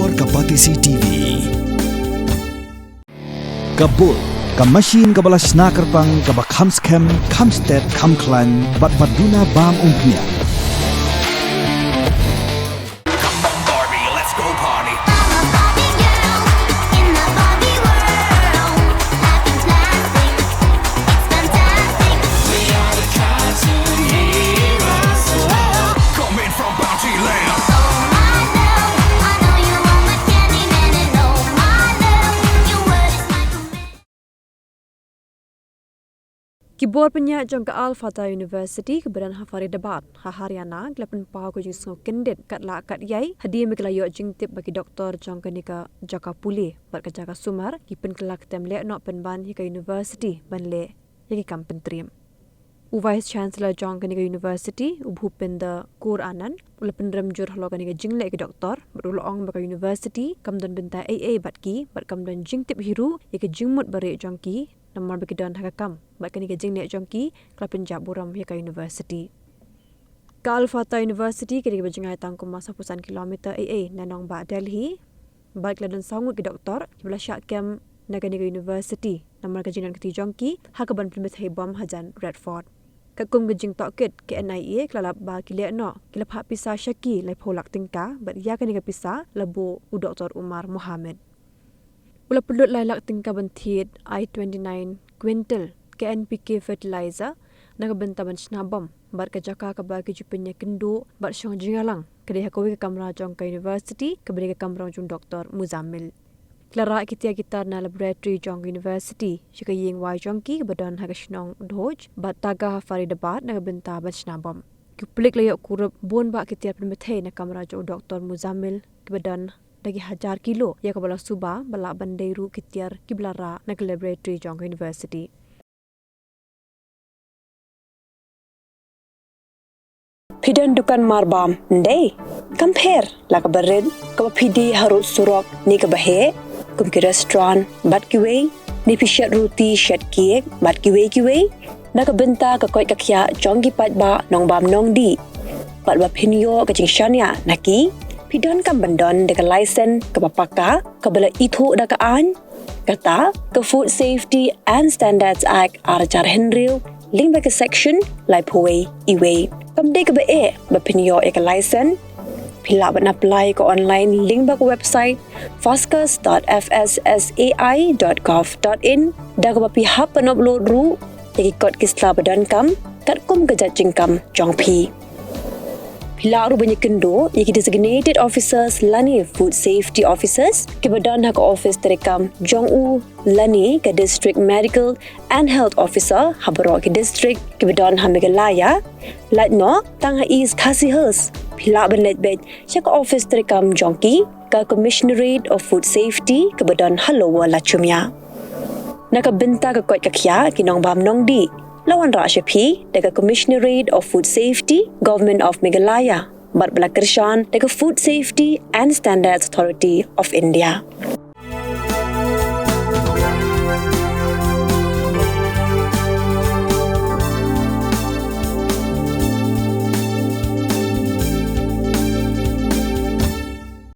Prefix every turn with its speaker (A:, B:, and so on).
A: Doktor Kapatisi TV. Kabul, Kamashin Kabalas Nakarpang Kabakhamskem, Kamstet, Kamklan, Batbaduna Bam Umpnia.
B: Kibor Pyniaid jong ke Alfata University keberan hafari debat Haryana gelapan pau ko jing sngok Kyndit kat la kat yai hadi meglayo jing tip bagi doktor jong ke nika jaka pulih bar ke jaka sumar ki Pynkylla Ktem Lehnoh penban hi ke university ban le yaki kam pentrim u vice chancellor jong ke nika university u bhupenda kur anan ula penrem jur halo ke nika jing le ke doktor berul ong ba university kam don benta aa bat ki bar kam don jing tip hiru yaki jingmut bare jong ki namar begidan hakam bakani ke jing ne jongki klapin jaburam ya ka university Alfata University ke bejingai tangkum masa pusan kilometer AA nanong ba Delhi baik ladan sangut ke doktor kibla syakam nagani ke university namar ke jingan keti jongki hakaban primet hebam hajan Redford kakum ke jing tokit ke NIA klalap ba ki Lehnoh kilap hak pisa syaki lai pholak tingka bat ya kani ke pisa labu u Doktor Umar Muhammad ula pelut lailak tingka bentit I-29 quintal ke NPK fertilizer naga bentaban snabam bar ke jaka ke bagi jupenya kendo bar syong jingalang ke dia kowe ke kamera jong ke university ke beri ke kamera jong Doktor Muzammil klara kita na laboratory jong university syka ying wai jongki ke badan ha snong doj bat taga fari debat naga benta ban snabam ke plik layok kurup bon ba kita permethe na kamera jong Doktor Muzammil ke badan lagi 1000 kilo ya kabala suba bala bandairu kitiar kiblara na laboratory jong university
C: Pidan dukan marbam ndai compare la kabared ka pidi harut surok ni ka bahe kum ki restaurant bat ki wei ni pishat roti shat kiek bat ki wei na ka benta ka koi ka khya jong ki pat ba nong bam nong di pat ba phinyo ka jing shania naki Pidan kam bandon deka license ke papaka ke bala itu da ka an kata ke Food Safety and Standards Act arjar henril link ba ke section lai poi iwe kam de ke ba pinyo e ka license pila ban apply ke online link ba ke website foscas.fssai.gov.in da ka pi hap pan upload ru yaki kod kisla badan kam kat kum ke jajing kam jong pi Pilaru banyak kendo, yaki designated officers lani food safety officers, ke badan hak office terekam Jong-u lani ke district medical and health officer habaro ke district ke badan hamegalaya, Lehnoh tang is kasihers. Pila banlet bed syak office terekam Jongki ke commissionerate of food safety ke badan halowa lachumya. Naka benta ke kot kakya kinong bam nong di. Lawan Rashapi, dega Commissionerate of Food Safety, Government of Meghalaya, Bat Balakrishnan, dega Food Safety and Standards Authority of India.